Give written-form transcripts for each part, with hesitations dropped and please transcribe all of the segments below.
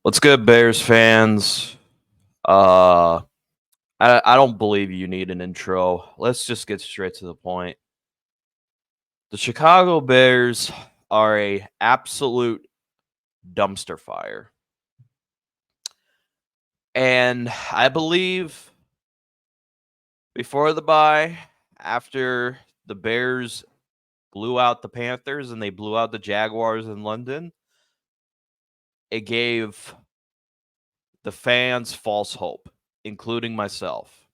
What's good, Bears fans? Uh, I don't believe you need an intro. Let's just get straight to the point. The Chicago Bears are a absolute dumpster fire, and I believe before the bye, after the Bears blew out the Panthers and they blew out the Jaguars in London, it gave the fans false hope, including myself.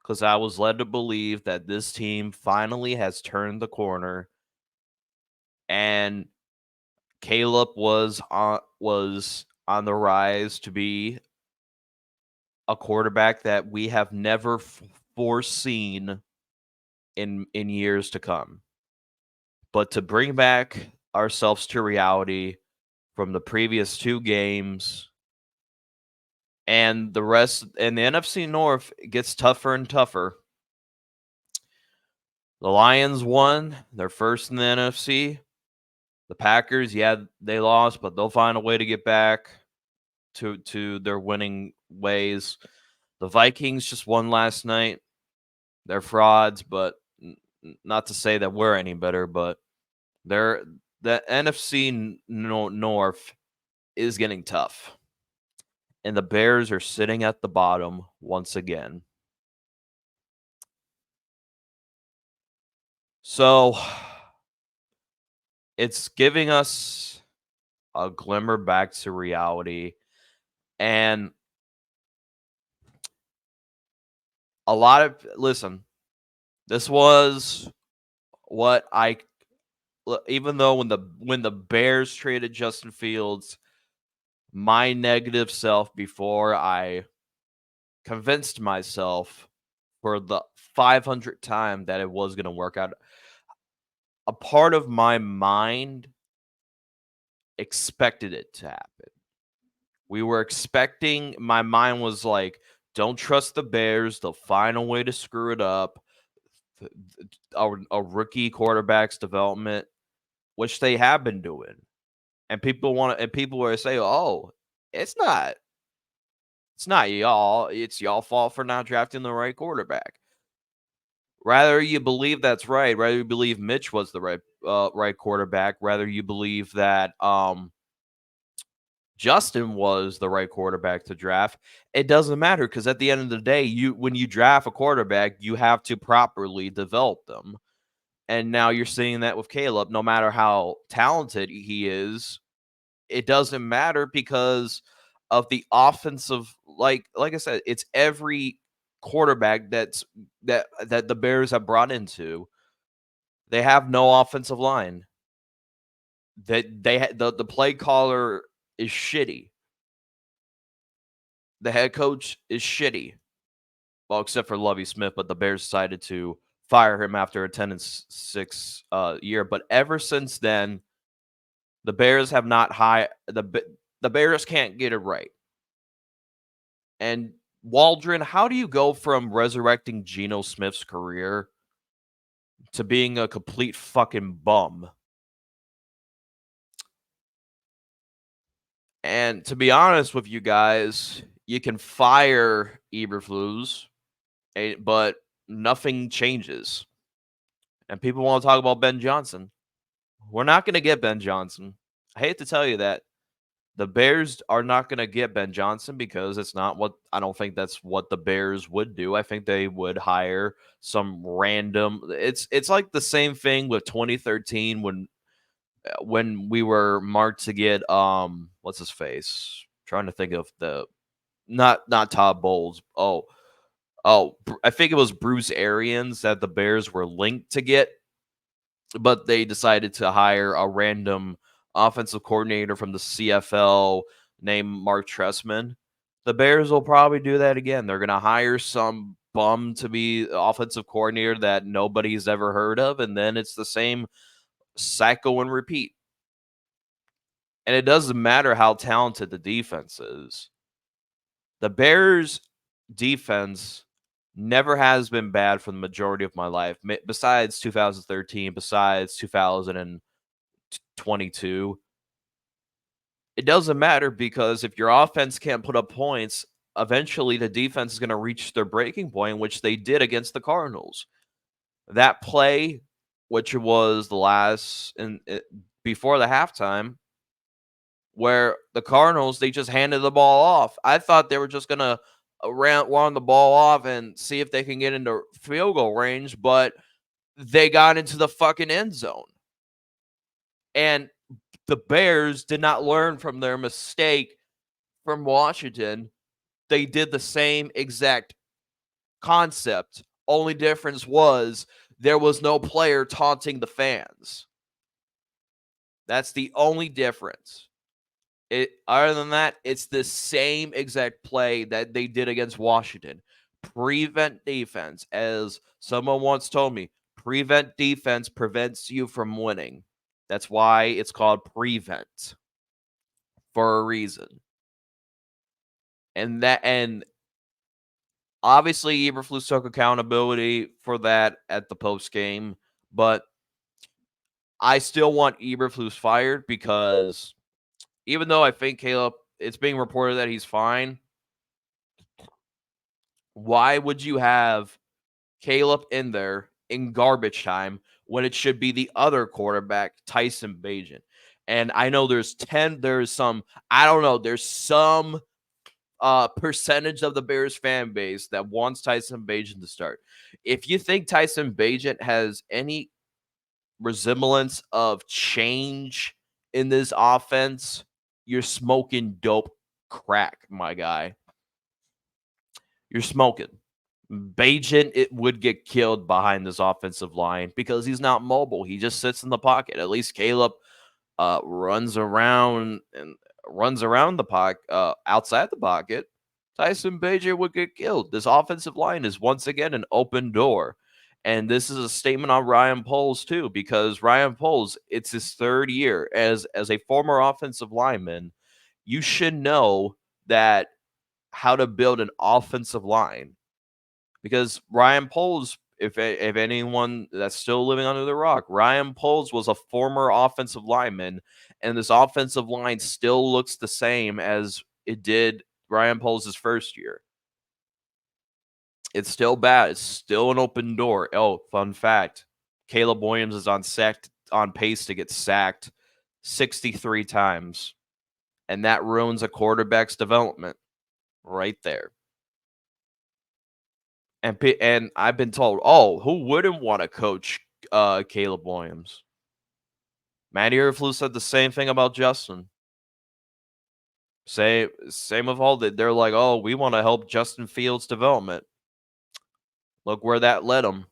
Because I was led to believe that this team finally has turned the corner, and Caleb was on the rise to be a quarterback that we have never foreseen in years to come. But to bring back ourselves to reality from the previous two games and the rest, and the NFC North gets tougher and tougher. The Lions won, they're first in the NFC. The Packers, yeah, they lost, but they'll find a way to get back to their winning ways. The Vikings just won last night. They're frauds, but not to say that we're any better, but they're the NFC North is getting tough. And the Bears are sitting at the bottom once again. So it's giving us a glimmer back to reality. And listen, this was what I even though when the Bears traded Justin Fields, my negative self before I convinced myself for the 500th time that it was going to work out. A part of my mind expected it to happen. We were expecting, my mind was like, don't trust the Bears. They'll find a way to screw it up. A rookie quarterback's development, which they have been doing. And people were say, "Oh, it's not y'all. It's y'all fault for not drafting the right quarterback." Rather you believe that's right, rather you believe Mitch was the right quarterback, rather you believe that Justin was the right quarterback to draft. It doesn't matter because at the end of the day, when you draft a quarterback, you have to properly develop them. And now you're seeing that with Caleb. No matter how talented he is, it doesn't matter because of the offensive. Like I said, it's every quarterback that the Bears have brought into. They have no offensive line. The play caller is shitty. The head coach is shitty. Well, except for Lovie Smith, but the Bears decided to fire him after a 10-6 year. But ever since then, the Bears have not the Bears can't get it right. And Waldron, how do you go from resurrecting Geno Smith's career to being a complete fucking bum? And to be honest with you guys, you can fire Eberflus, but nothing changes. And people want to talk about Ben Johnson. We're not going to get Ben Johnson. I hate to tell you that. The Bears are not going to get Ben Johnson because I don't think that's what the Bears would do. I think they would hire some random. It's like the same thing with 2013 when we were marked to get what's his face? Trying to think of the not Todd Bowles. I think it was Bruce Arians that the Bears were linked to get, but they decided to hire a random offensive coordinator from the CFL named Mark Trestman. The Bears will probably do that again. They're going to hire some bum to be offensive coordinator that nobody's ever heard of, and then it's the same cycle and repeat. And it doesn't matter how talented the defense is. The Bears' defense never has been bad for the majority of my life, besides 2013, besides 2022. It doesn't matter because if your offense can't put up points, eventually the defense is going to reach their breaking point, which they did against the Cardinals. That play, which was the last before the halftime, where the Cardinals, they just handed the ball off. I thought they were just going to run the ball off and see if they can get into field goal range, but they got into the fucking end zone. And the Bears did not learn from their mistake from Washington. They did the same exact concept. Only difference was there was no player taunting the fans. That's the only difference. Other than that, it's the same exact play that they did against Washington. Prevent defense. As someone once told me, prevent defense prevents you from winning. That's why it's called prevent for a reason. And obviously Eberflus took accountability for that at the post game, but I still want Eberflus fired because even though I think Caleb, it's being reported that he's fine, why would you have Caleb in there in garbage time when it should be the other quarterback, Tyson Bagent? And I know there's some percentage of the Bears fan base that wants Tyson Bagent to start. If you think Tyson Bagent has any resemblance of change in this offense, you're smoking dope crack, my guy. You're smoking. Bagent, it would get killed behind this offensive line because he's not mobile. He just sits in the pocket. At least Caleb runs around the pocket, outside the pocket. Tyson Bagent would get killed. This offensive line is once again an open door. And this is a statement on Ryan Poles too, because Ryan Poles, it's his third year as a former offensive lineman. You should know that how to build an offensive line, because Ryan Poles, if anyone that's still living under the rock, Ryan Poles was a former offensive lineman, and this offensive line still looks the same as it did Ryan Poles' first year. It's still bad. It's still an open door. Oh, fun fact. Caleb Williams is on pace to get sacked 63 times. And that ruins a quarterback's development right there. And I've been told, oh, who wouldn't want to coach Caleb Williams? Matty Eberflus said the same thing about Justin. Same with all that. They're like, oh, we want to help Justin Fields' development. Look where that led him.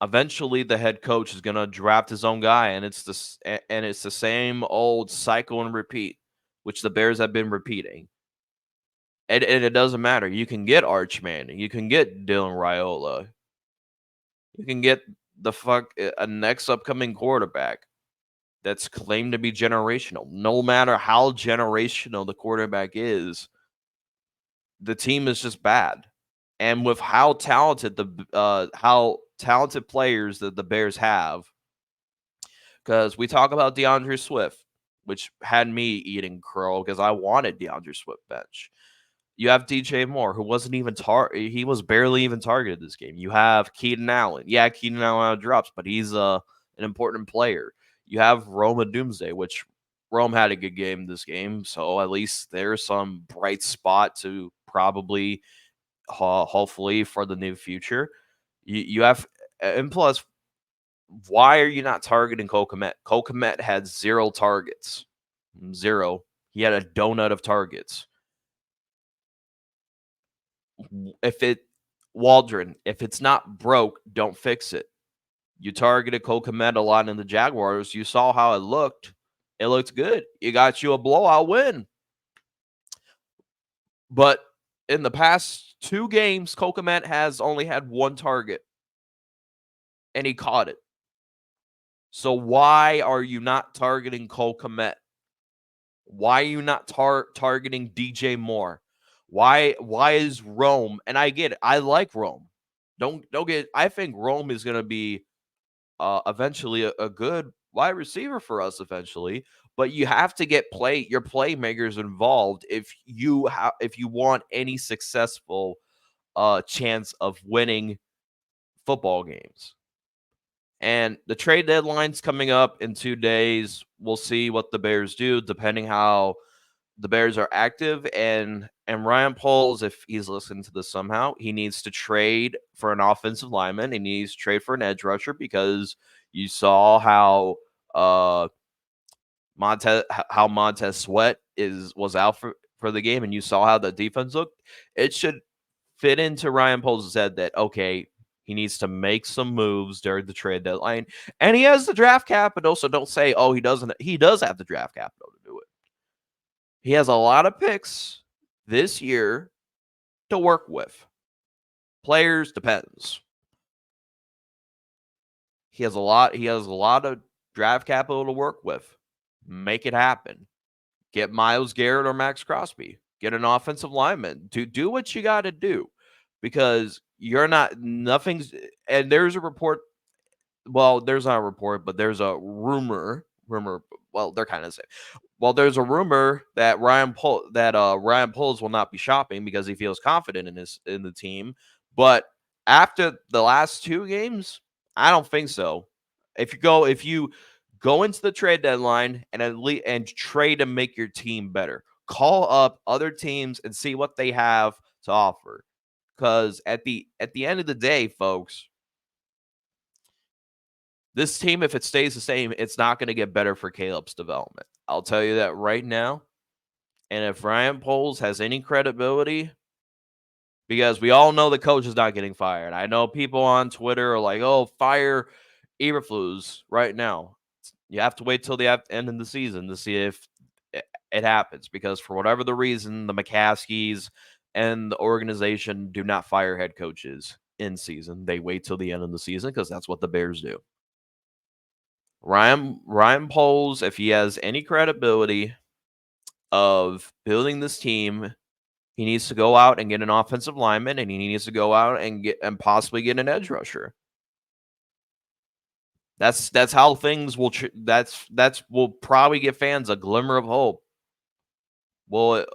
Eventually, the head coach is going to draft his own guy, and it's the same old cycle and repeat, which the Bears have been repeating. And it doesn't matter. You can get Arch Manning. You can get Dylan Raiola. You can get a next upcoming quarterback that's claimed to be generational. No matter how generational the quarterback is, the team is just bad. And with how talented players that the Bears have, because we talk about DeAndre Swift, which had me eating crow because I wanted DeAndre Swift bench. You have DJ Moore, who wasn't even he was barely even targeted this game. You have Keenan Allen. Yeah, Keenan Allen drops, but he's an important player. You have Rome Odunze, which Rome had a good game this game, so at least there's some bright spot to probably, hopefully, for the new future. You have, and plus, why are you not targeting Cole Kmet? Cole Kmet had 0 targets. 0. He had a donut of targets. Waldron, if it's not broke, don't fix it. You targeted Cole Kmet a lot in the Jaguars. You saw how it looked. It looked good. You got you a blowout win. But in the past 2 games, Cole Kmet has only had 1 target. And he caught it. So why are you not targeting Cole Kmet? Why are you not targeting DJ Moore? Why is Rome? And I get it. I like Rome. Don't get. I think Rome is going to be eventually a good wide receiver for us eventually. but you have to get your playmakers involved if you want any successful chance of winning football games. And the trade deadline's coming up in 2 days. We'll see what the Bears do, depending how the Bears are active. And Ryan Poles, if he's listening to this somehow, he needs to trade for an offensive lineman. He needs to trade for an edge rusher because you saw how Montez Sweat was out for the game, and you saw how the defense looked. It should fit into Ryan Poles' head that, okay, he needs to make some moves during the trade deadline, and he has the draft capital. So don't say, oh, he doesn't. He does have the draft capital to do it. He has a lot of picks this year to work with. Players depends. He has a lot of draft capital to work with. Make it happen. Get Myles Garrett or Max Crosby. Get an offensive lineman. Do what you got to do, because nothing's. And there's a report. Well, there's not a report, but there's a rumor. Well, they're kind of the same. Well, there's a rumor that Ryan Poles will not be shopping because he feels confident in the team. But after the last 2 games, I don't think so. If you go into the trade deadline and trade and make your team better, call up other teams and see what they have to offer. Because at the end of the day, folks, this team, if it stays the same, it's not going to get better for Caleb's development. I'll tell you that right now. And if Ryan Poles has any credibility, because we all know the coach is not getting fired. I know people on Twitter are like, oh, fire Eberflus right now. You have to wait till the end of the season to see if it happens, because for whatever the reason, the McCaskies and the organization do not fire head coaches in season. They wait till the end of the season because that's what the Bears do. Ryan Poles, if he has any credibility of building this team, he needs to go out and get an offensive lineman, and he needs to go out and possibly get an edge rusher. That's how things will. That's will probably give fans a glimmer of hope. Well,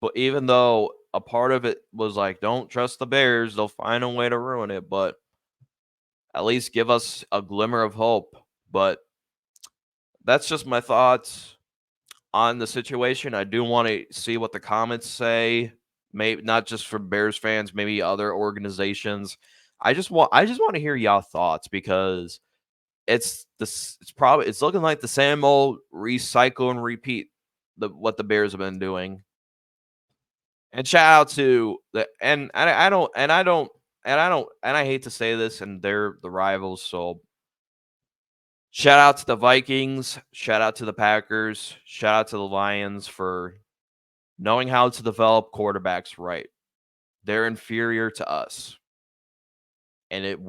but even though a part of it was like, don't trust the Bears, they'll find a way to ruin it. But at least give us a glimmer of hope. But that's just my thoughts on the situation. I do want to see what the comments say. Maybe not just for Bears fans, maybe other organizations. I just want to hear y'all thoughts, because it's looking like the same old recycle and repeat what the Bears have been doing. And shout out to I hate to say this, and they're the rivals, so shout out to the Vikings, shout out to the Packers, shout out to the Lions for knowing how to develop quarterbacks right. They're inferior to us. And it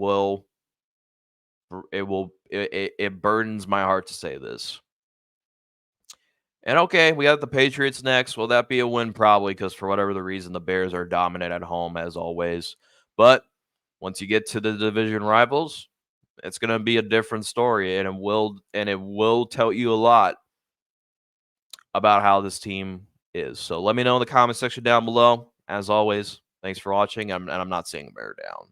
burdens my heart to say this. And okay, we got the Patriots next. Will that be a win? Probably, because for whatever the reason, the Bears are dominant at home as always. But once you get to the division rivals, it's going to be a different story, and it will tell you a lot about how this team is. So let me know in the comment section down below. As always, thanks for watching. I'm not seeing a bear down.